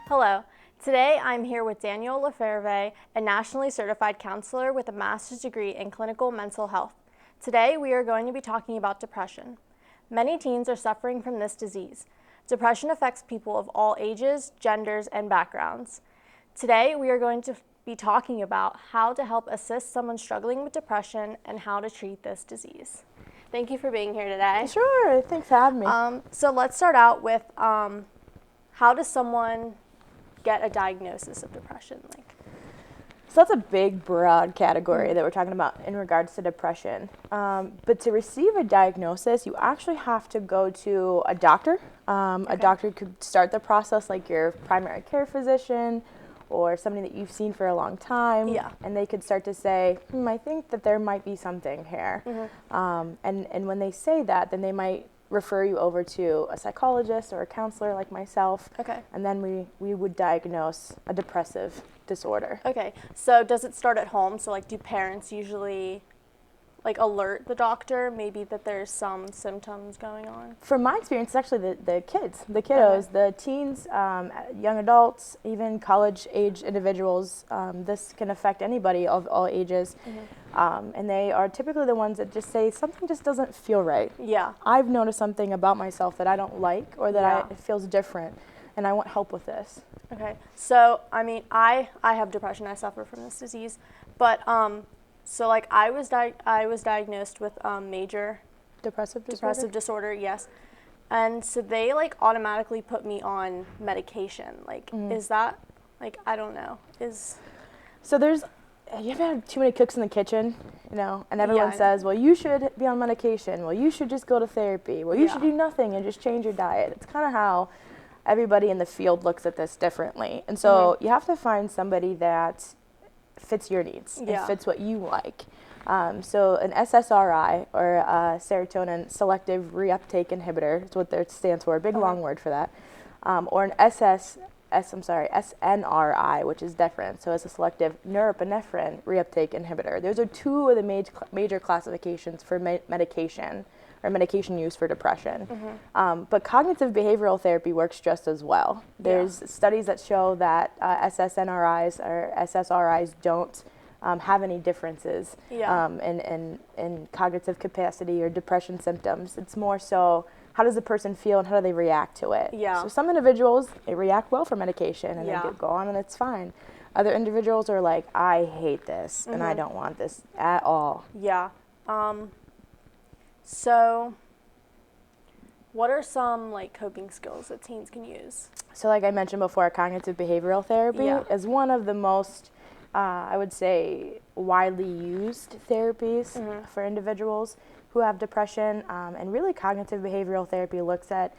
Hello. Today I'm here with Danielle LeFerve, a nationally certified counselor with a master's degree in clinical mental health. Today we are going to be talking about depression. Many teens are suffering from this disease. Depression affects people of all ages, genders, and backgrounds. Today we are going to be talking about how to help assist someone struggling with depression and how to treat this disease. Thank you for being here today. Sure, thanks for having me. So let's start out with how does someone get a diagnosis of depression? So that's a big, broad category that we're talking about in regards to depression. But to receive a diagnosis, you actually have to go to a doctor. A doctor could start the process like your primary care physician or somebody that you've seen for a long time. Yeah. And they could start to say, I think that there might be something here. And when they say that, then they might refer you over to a psychologist or a counselor like myself. Okay. And then we would diagnose a depressive disorder. Okay, so does it start at home? So do parents usually alert the doctor maybe that there's some symptoms going on? From my experience, it's actually the kids, the kiddos, the teens, young adults, even college-age individuals. This can affect anybody of all ages. And they are typically the ones that just say, something just doesn't feel right. Yeah. I've noticed something about myself that I don't like or that it feels different, and I want help with this. Okay, so I have depression. I suffer from this disease, but so I was diagnosed with major Depressive disorder, yes, and so they automatically put me on medication. Is that I don't know So you ever had too many cooks in the kitchen, and everyone says, well, you should be on medication. Well, you should just go to therapy. Well, you should do nothing and just change your diet. It's kind of how everybody in the field looks at this differently. And so you have to find somebody that fits your needs and fits what you like. So an SSRI, or a serotonin selective reuptake inhibitor, is what that stands for, a big long word for that, or an SNRI, which is different. So it's a selective norepinephrine reuptake inhibitor. Those are two of the major classifications for medication or medication use for depression. But cognitive behavioral therapy works just as well. There's studies that show that SSNRIs or SSRIs don't have any differences in cognitive capacity or depression symptoms. It's more so, how does the person feel and how do they react to it? So some individuals, they react well for medication and they go on and it's fine. Other individuals are like, I hate this and I don't want this at all. So what are some coping skills that teens can use? So like I mentioned before, cognitive behavioral therapy is one of the most, I would say, widely used therapies for individuals who have depression. And really cognitive behavioral therapy looks at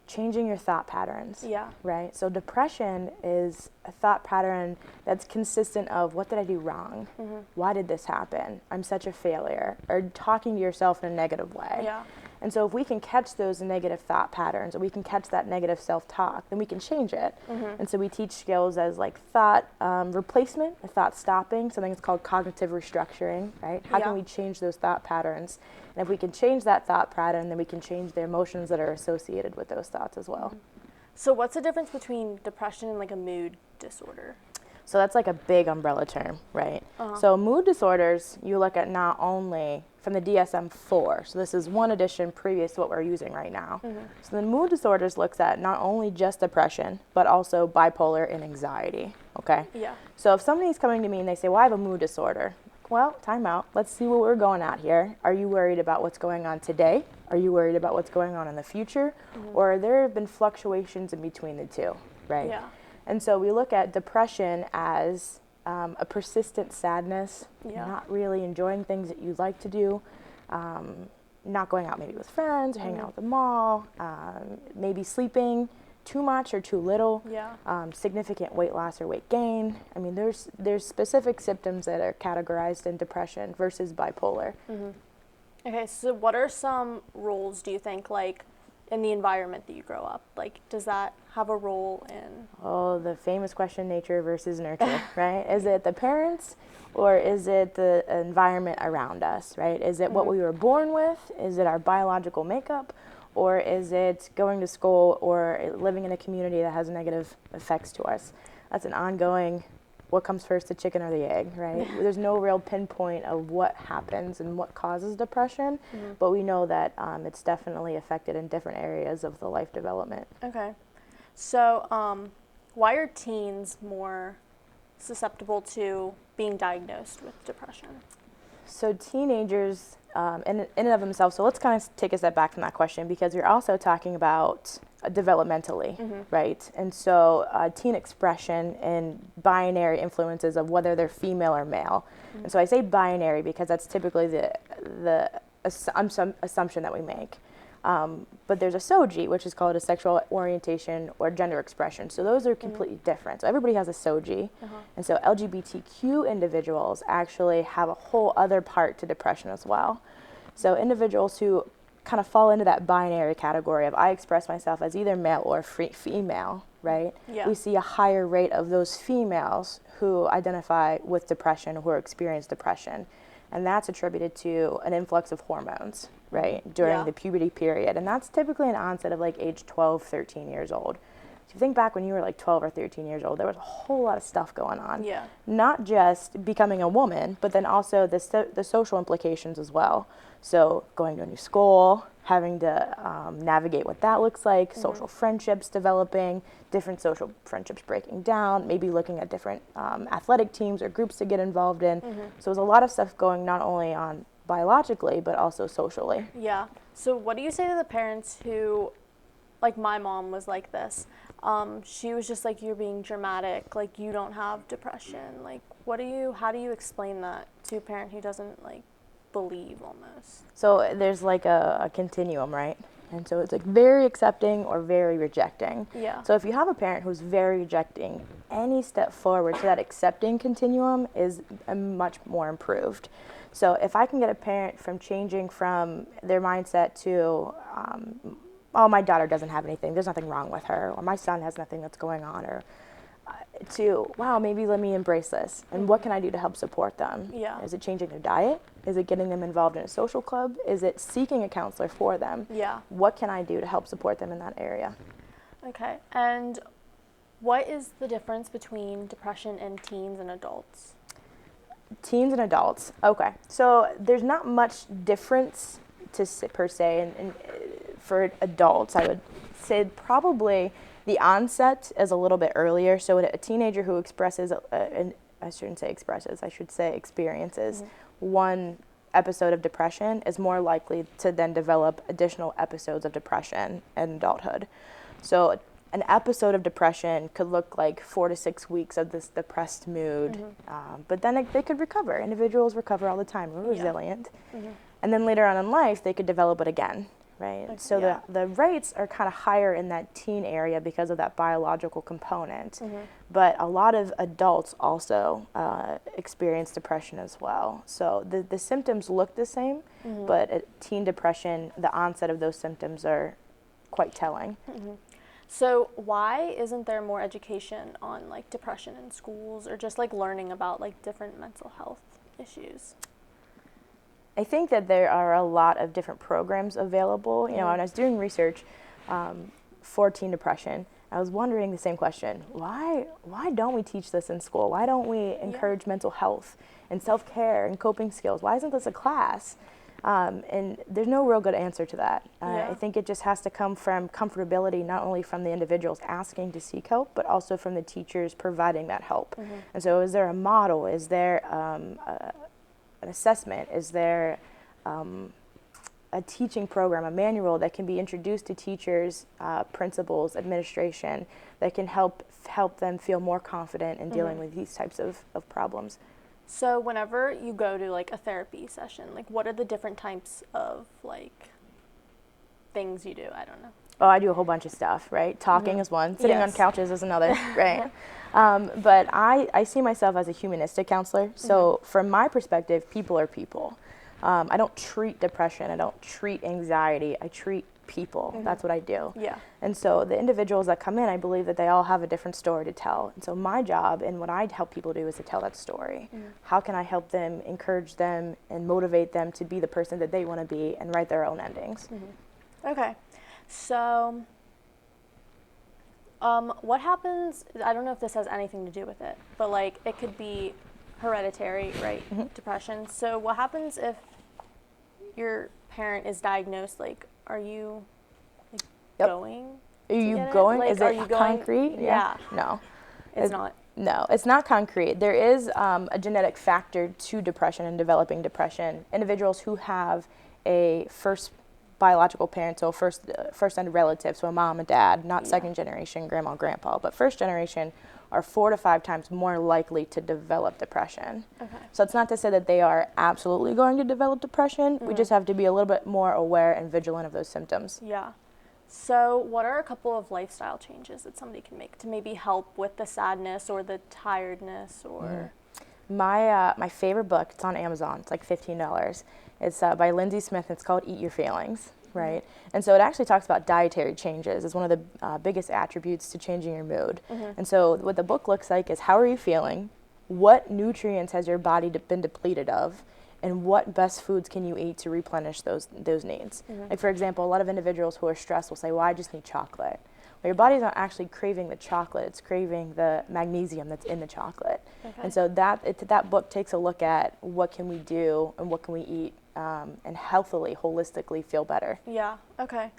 changing your thought patterns. Right? So depression is a thought pattern that's consistent of, what did I do wrong? Why did this happen? I'm such a failure. Or talking to yourself in a negative way. And so if we can catch those negative thought patterns, or we can catch that negative self-talk, then we can change it. And so we teach skills as thought replacement, or thought stopping, something that's called cognitive restructuring, right? How can we change those thought patterns? And if we can change that thought pattern, then we can change the emotions that are associated with those thoughts as well. So what's the difference between depression and a mood disorder? So that's a big umbrella term, right? So mood disorders, you look at not only from the DSM-4, so this is one edition previous to what we're using right now. So the mood disorders looks at not only just depression, but also bipolar and anxiety, okay? So if somebody's coming to me and they say, well, I have a mood disorder. Well, time out. Let's see what we're going at here. Are you worried about what's going on today? Are you worried about what's going on in the future? Or there have been fluctuations in between the two, right? And so we look at depression as a persistent sadness, not really enjoying things that you like to do, not going out maybe with friends, or hanging out at the mall, maybe sleeping too much or too little, significant weight loss or weight gain. I mean, there's specific symptoms that are categorized in depression versus bipolar. Okay, so what are some roles, do you think, in the environment that you grow up? Does that have a role in? Oh, the famous question, nature versus nurture, right? Is it the parents or is it the environment around us, right? Is it what we were born with? Is it our biological makeup? or is it going to school or living in a community that has negative effects to us? That's an ongoing, what comes first, the chicken or the egg, right? There's no real pinpoint of what happens and what causes depression, but we know that it's definitely affected in different areas of the life development. Okay. So why are teens more susceptible to being diagnosed with depression? So teenagers, in and of themselves, so let's kind of take a step back from that question, because you're also talking about developmentally, right? And so teen expression and binary influences of whether they're female or male. And so I say binary because that's typically the assumption that we make. But there's a SOGI, which is called a sexual orientation or gender expression. So those are completely different. So everybody has a SOGI. And so LGBTQ individuals actually have a whole other part to depression as well. So individuals who kind of fall into that binary category of I express myself as either male or female, right? Yeah. We see a higher rate of those females who identify with depression, who experience depression. And that's attributed to an influx of hormones, right, during the puberty period. And that's typically an onset of like age 12, 13 years old. So if you think back when you were like 12 or 13 years old, there was a whole lot of stuff going on. Yeah. Not just becoming a woman, but then also the social implications as well. So going to a new school, having to navigate what that looks like, social friendships developing, different social friendships breaking down, maybe looking at different athletic teams or groups to get involved in. So there's a lot of stuff going not only on biologically, but also socially. Yeah. So what do you say to the parents who, like my mom was like this, she was just like, you're being dramatic, like you don't have depression. Like how do you explain that to a parent who doesn't like believe almost? So there's like a continuum, right? And so it's like very accepting or very rejecting. Yeah. So if you have a parent who's very rejecting, any step forward to that accepting continuum is much more improved. So if I can get a parent from changing from their mindset to, oh, my daughter doesn't have anything, there's nothing wrong with her, or my son has nothing that's going on, or to, wow, maybe let me embrace this, and what can I do to help support them? Yeah. Is it changing their diet? Is it getting them involved in a social club? Is it seeking a counselor for them? Yeah. What can I do to help support them in that area? Okay. And what is the difference between depression in teens and adults? Teens and adults. Okay. So there's not much difference per se. And for adults, I would say probably the onset is a little bit earlier. So a teenager who expresses, I shouldn't say expresses, I should say experiences one episode of depression is more likely to then develop additional episodes of depression in adulthood. So an episode of depression could look like 4 to 6 weeks of this depressed mood, but then they could recover. Individuals recover all the time. We're resilient. And then later on in life, they could develop it again, right? Okay, So the rates are kind of higher in that teen area because of that biological component. But a lot of adults also experience depression as well. So the symptoms look the same, but at teen depression, the onset of those symptoms are quite telling. So why isn't there more education on like depression in schools, or just like learning about like different mental health issues? I think that there are a lot of different programs available. You know, when I was doing research for teen depression, I was wondering the same question. Why don't we teach this in school? Why don't we encourage mental health and self-care and coping skills? Why isn't this a class? And there's no real good answer to that. I think it just has to come from comfortability, not only from the individuals asking to seek help, but also from the teachers providing that help. And so is there a model? Is there an assessment? Is there a teaching program, a manual that can be introduced to teachers, principals, administration, that can help them feel more confident in dealing with these types of problems? So whenever you go to like a therapy session, like what are the different types of like things you do? I don't know. Oh, I do a whole bunch of stuff, right? Talking is one, sitting on couches is another, right? But I see myself as a humanistic counselor. So from my perspective, people are people. I don't treat depression, I don't treat anxiety, I treat people. That's what I do. Yeah. And so the individuals that come in, I believe that they all have a different story to tell. And so my job and what I help people do is to tell that story. How can I help them, encourage them, and motivate them to be the person that they want to be and write their own endings? Okay. So, what happens, I don't know if this has anything to do with it, but like it could be hereditary, right? Depression. So what happens if your parent is diagnosed? Like, are you like, going? Are you get going? Like, Is are it you going? concrete? Yeah. No. It's not. No, it's not concrete. There is a genetic factor to depression and developing depression. Individuals who have a first biological parent, so first-end relative, so a mom and dad, not second generation grandma and grandpa, but first generation, are 4 to 5 times more likely to develop depression. Okay. So it's not to say that they are absolutely going to develop depression. We just have to be a little bit more aware and vigilant of those symptoms. Yeah. So what are a couple of lifestyle changes that somebody can make to maybe help with the sadness or the tiredness or? My favorite book, it's on Amazon, it's like $15. It's by Lindsay Smith, it's called Eat Your Feelings, right? And so it actually talks about dietary changes as one of the biggest attributes to changing your mood. And so what the book looks like is, how are you feeling? What nutrients has your body been depleted of? And what best foods can you eat to replenish those needs? Like, for example, a lot of individuals who are stressed will say, well, I just need chocolate. Well, your body's not actually craving the chocolate, it's craving the magnesium that's in the chocolate. Okay. And so that book takes a look at what can we do and what can we eat and healthily, holistically feel better. Yeah, okay.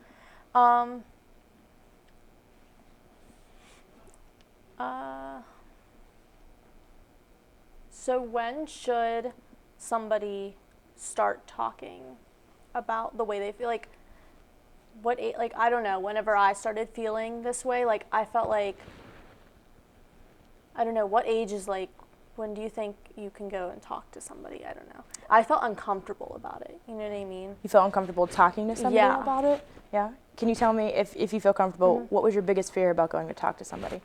So when should somebody start talking about the way they feel? Like, I don't know, whenever I started feeling this way, like, I felt like, I don't know, what age is like, when do you think you can go and talk to somebody? I don't know. I felt uncomfortable about it, you know what I mean? You felt uncomfortable talking to somebody about it? Yeah. Can you tell me, if you feel comfortable, what was your biggest fear about going to talk to somebody?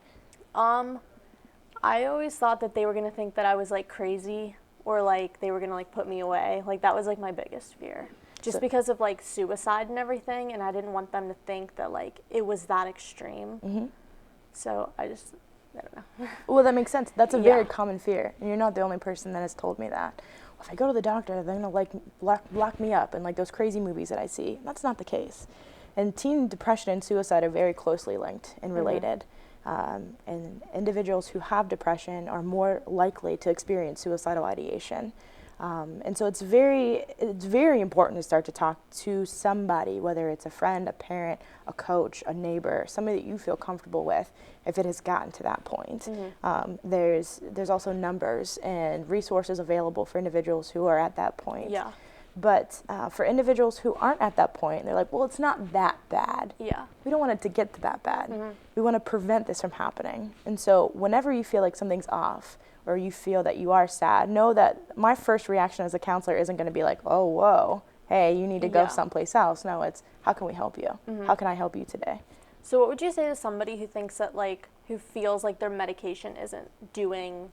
I always thought that they were going to think that I was like crazy, or like they were going to like put me away. Like, that was like my biggest fear. Just because of like suicide and everything, and I didn't want them to think that like it was that extreme. So I don't know. Well, that makes sense. That's a very common fear, and you're not the only person that has told me that. Well, if I go to the doctor, they're gonna like lock me up, and like those crazy movies that I see. That's not the case. And teen depression and suicide are very closely linked and related. And individuals who have depression are more likely to experience suicidal ideation. And so it's very important to start to talk to somebody, whether it's a friend, a parent, a coach, a neighbor, somebody that you feel comfortable with, if it has gotten to that point. There's also numbers and resources available for individuals who are at that point. Yeah. But for individuals who aren't at that point, they're like, well, it's not that bad. Yeah. We don't want it to get to that bad. We want to prevent this from happening. And so whenever you feel like something's off, or you feel that you are sad, know that my first reaction as a counselor isn't going to be like, oh, whoa, hey, you need to go someplace else. No, it's, how can we help you? How can I help you today? So what would you say to somebody who thinks that, like, who feels like their medication isn't doing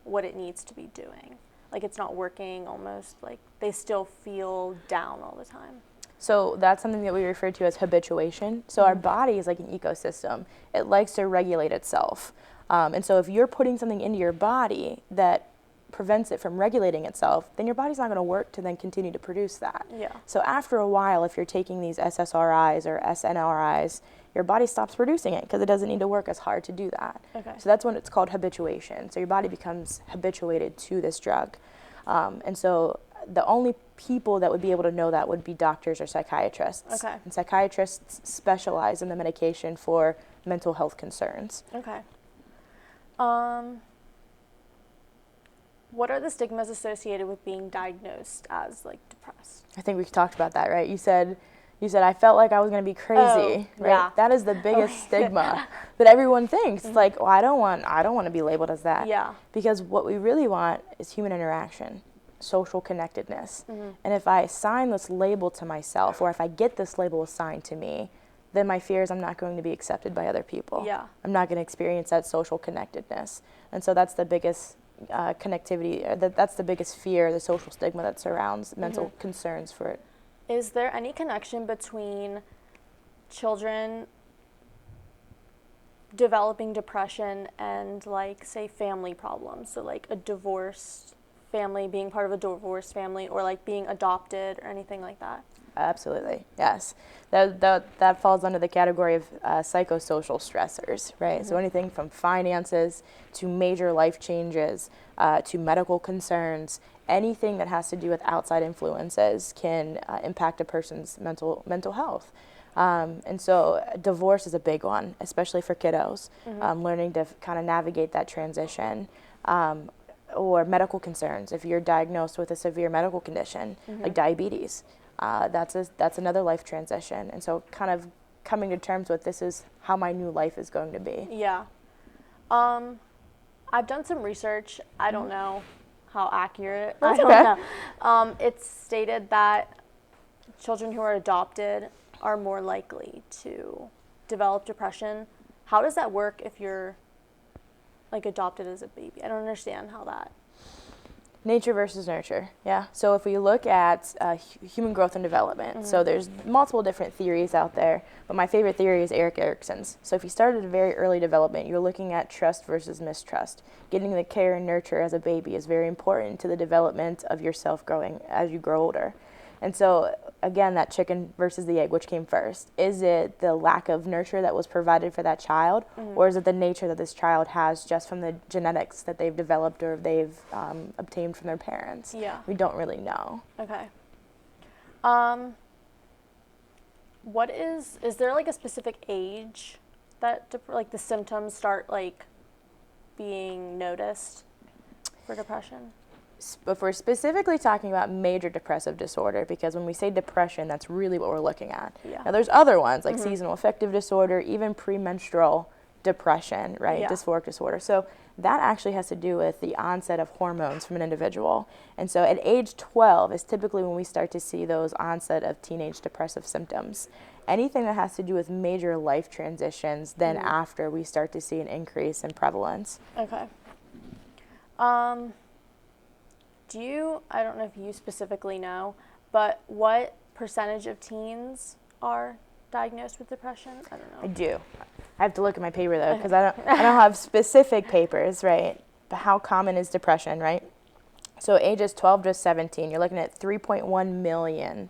what it needs to be doing? Like, it's not working almost, like they still feel down all the time? So that's something that we refer to as habituation. So our body is like an ecosystem. It likes to regulate itself. And so if you're putting something into your body that prevents it from regulating itself, then your body's not going to work to then continue to produce that. Yeah. So after a while, if you're taking these SSRIs or SNRIs, your body stops producing it because it doesn't need to work as hard to do that. Okay. So that's when it's called habituation. So your body becomes habituated to this drug. And so the only people that would be able to know that would be doctors or psychiatrists. Okay. And psychiatrists specialize in the medication for mental health concerns. Okay. What are the stigmas associated with being diagnosed as, like, depressed? I think we talked about that, right? You said I felt like I was going to be crazy, right? Yeah. That is the biggest stigma that everyone thinks. It's like, well, I don't want to be labeled as that. Yeah. Because what we really want is human interaction, social connectedness. And if I assign this label to myself, or if I get this label assigned to me, then my fear is I'm not going to be accepted by other people. Yeah. I'm not going to experience that social connectedness. And so that's the biggest connectivity, that's the biggest fear, the social stigma that surrounds mental concerns for it. Is there any connection between children developing depression and, like, say, family problems? So, like, a divorced family, being part of a divorced family, or like being adopted or anything like that? Absolutely, yes. That falls under the category of psychosocial stressors, right? So anything from finances to major life changes to medical concerns, anything that has to do with outside influences can impact a person's mental health. And so divorce is a big one, especially for kiddos, learning to kind of navigate that transition. Or medical concerns. If you're diagnosed with a severe medical condition like diabetes, that's another life transition. And so kind of coming to terms with this is how my new life is going to be. Yeah. I've done some research. I don't know how accurate. That's I don't okay. know. It's stated that children who are adopted are more likely to develop depression. How does that work if you're like adopted as a baby? I don't understand how that. Nature versus nurture, yeah. So if we look at human growth and development, so there's multiple different theories out there, but my favorite theory is Erik Erikson's. So if you start at a very early development, you're looking at trust versus mistrust. Getting the care and nurture as a baby is very important to the development of yourself growing as you grow older. And so, again, that chicken versus the egg, which came first? Is it the lack of nurture that was provided for that child, or is it the nature that this child has just from the genetics that they've developed or they've obtained from their parents? Yeah. We don't really know. Okay. What is there like a specific age that like the symptoms start like being noticed for depression? If we're specifically talking about major depressive disorder, because when we say depression, that's really what we're looking at. Yeah. Now, there's other ones like seasonal affective disorder, even premenstrual depression, right? Yeah. Dysphoric disorder. So that actually has to do with the onset of hormones from an individual. And so at age 12 is typically when we start to see those onset of teenage depressive symptoms. Anything that has to do with major life transitions, then after we start to see an increase in prevalence. Okay. I don't know if you specifically know, but what percentage of teens are diagnosed with depression? I don't know. I do. I have to look at my paper though, because I don't have specific papers, right? But how common is depression, right? So ages 12 to 17, you're looking at 3.1 million.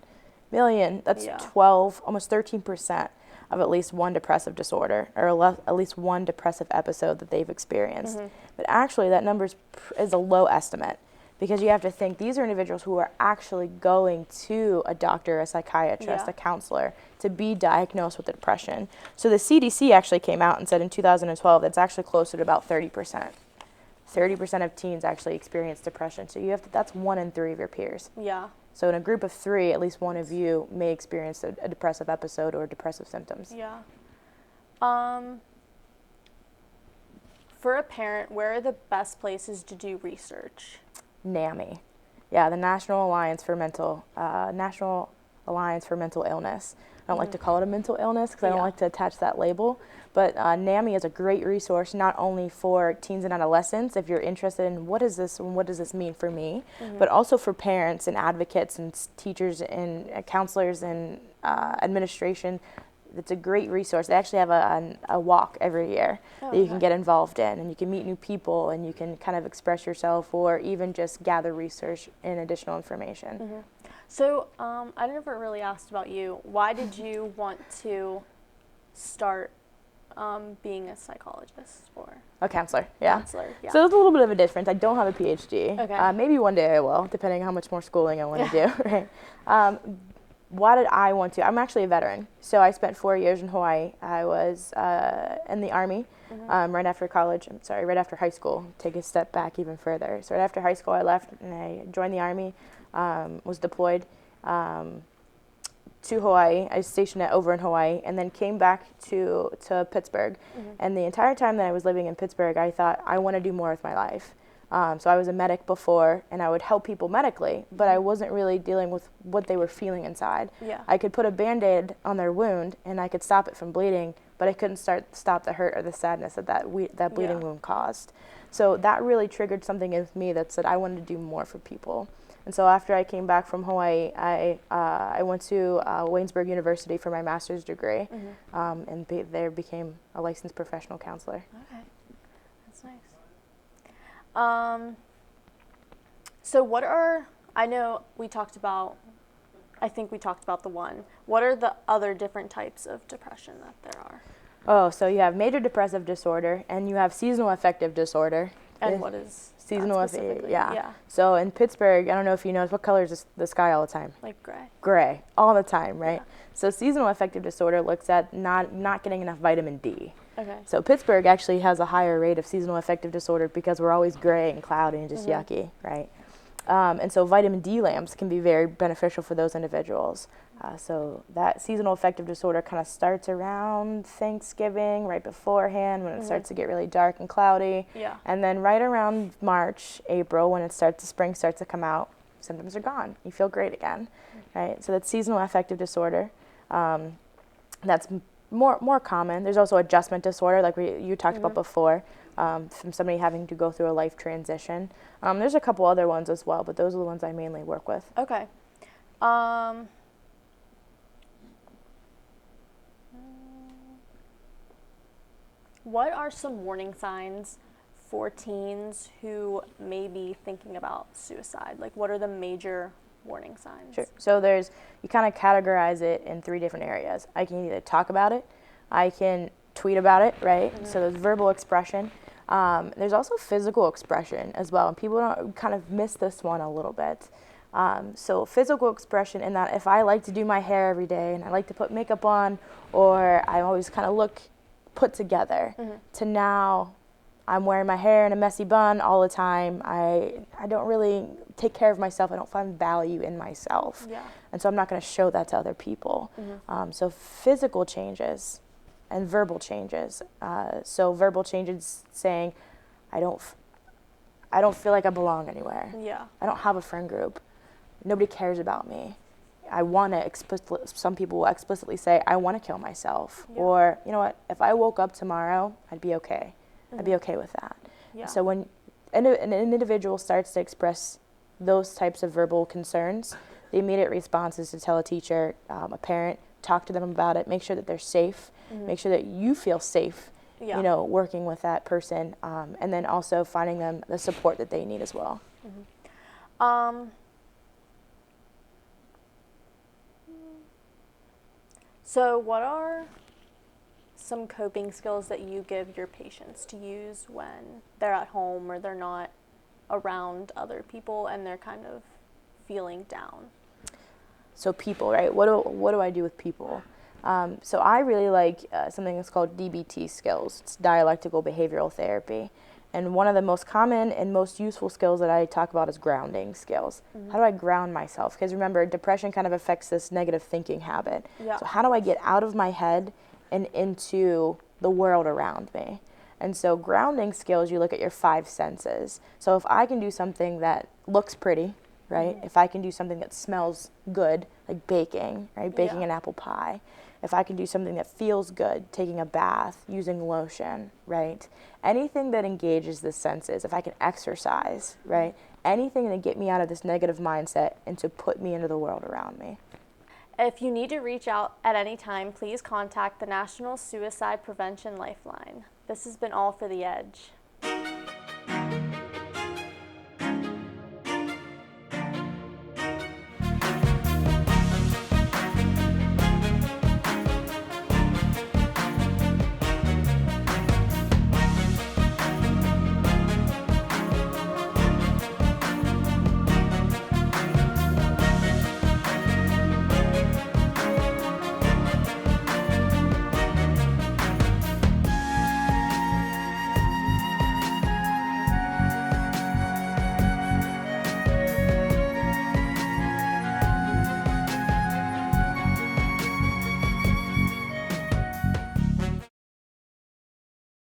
That's 12, almost 13% of at least one depressive disorder or at least one depressive episode that they've experienced. But actually that number is a low estimate, because you have to think these are individuals who are actually going to a doctor, a psychiatrist, a counselor to be diagnosed with depression. So the CDC actually came out and said in 2012 that's actually closer to about 30%. 30% of teens actually experience depression. So that's 1 in 3 of your peers. Yeah. So in a group of 3, at least one of you may experience a depressive episode or depressive symptoms. Yeah. For a parent, where are the best places to do research? NAMI. Yeah, the National Alliance for Mental Illness. I don't like to call it a mental illness because I don't like to attach that label. But NAMI is a great resource not only for teens and adolescents, if you're interested in what is this and what does this mean for me, but also for parents and advocates and teachers and counselors and administration. It's a great resource. They actually have a walk every year that you can get involved in, and you can meet new people, and you can kind of express yourself or even just gather research and additional information. So I never really asked about you. Why did you want to start being a psychologist or a counselor? Yeah. Counselor, yeah. So it's a little bit of a difference. I don't have a PhD. Okay. Maybe one day I will, depending on how much more schooling I want to do. Right. Why did I want to? I'm actually a veteran. So I spent 4 years in Hawaii. I was in the Army right after high school. Take a step back even further. So right after high school, I left and I joined the Army, was deployed to Hawaii. I was stationed over in Hawaii and then came back to Pittsburgh. And the entire time that I was living in Pittsburgh, I thought, I want to do more with my life. So I was a medic before, and I would help people medically, but I wasn't really dealing with what they were feeling inside. Yeah. I could put a Band-Aid on their wound, and I could stop it from bleeding, but I couldn't stop the hurt or the sadness that bleeding wound caused. So that really triggered something in me that said I wanted to do more for people. And so after I came back from Hawaii, I went to Waynesburg University for my master's degree, and there became a licensed professional counselor. Okay, that's nice. So I know we talked about I think we talked about the one. What are the other different types of depression that there are? Oh, so you have major depressive disorder, and you have seasonal affective disorder. And what is seasonal that specifically? Yeah. So in Pittsburgh, I don't know if you notice, what color is the sky all the time? Like gray. Gray, all the time, right? Yeah. So seasonal affective disorder looks at not getting enough vitamin D. Okay. So Pittsburgh actually has a higher rate of seasonal affective disorder because we're always gray and cloudy and just yucky, right? And so vitamin D lamps can be very beneficial for those individuals. So that seasonal affective disorder kind of starts around Thanksgiving, right beforehand, when it starts to get really dark and cloudy. Yeah. And then right around March, April, when the spring starts to come out, symptoms are gone. You feel great again, right? So that's seasonal affective disorder. That's more common. There's also adjustment disorder, like you talked about before, from somebody having to go through a life transition. There's a couple other ones as well, but those are the ones I mainly work with. Okay. What are some warning signs for teens who may be thinking about suicide? Like, what are the major warning signs? Sure. So you kind of categorize it in 3 different areas. I can either talk about it, I can tweet about it, right? So there's verbal expression. There's also physical expression as well, and people don't kind of miss this one a little bit. So physical expression in that if I like to do my hair every day and I like to put makeup on, or I always kind of look put together, to now I'm wearing my hair in a messy bun all the time. I don't really take care of myself. I don't find value in myself. Yeah. And so I'm not going to show that to other people. So physical changes and verbal changes. So verbal changes saying, I don't feel like I belong anywhere. Yeah. I don't have a friend group. Nobody cares about me. I want to some people will explicitly say, I want to kill myself. Yeah. Or, you know what, if I woke up tomorrow, I'd be okay. I'd be okay with that. Yeah. So when an individual starts to express those types of verbal concerns, the immediate response is to tell a teacher, a parent, talk to them about it, make sure that they're safe, make sure that you feel safe, working with that person, and then also finding them the support that they need as well. So what are some coping skills that you give your patients to use when they're at home or they're not around other people and they're kind of feeling down? So people, right? What do I do with people? So I really like something that's called DBT skills. It's dialectical behavioral therapy. And one of the most common and most useful skills that I talk about is grounding skills. How do I ground myself? Because remember, depression kind of affects this negative thinking habit. Yeah. So how do I get out of my head and into the world around me? And so grounding skills, you look at your 5 senses. So if I can do something that looks pretty, right? If I can do something that smells good, like baking, right? Baking an apple pie. If I can do something that feels good, taking a bath, using lotion, right? Anything that engages the senses, if I can exercise, right? Anything to get me out of this negative mindset and to put me into the world around me. If you need to reach out at any time, please contact the National Suicide Prevention Lifeline. This has been all for The Edge.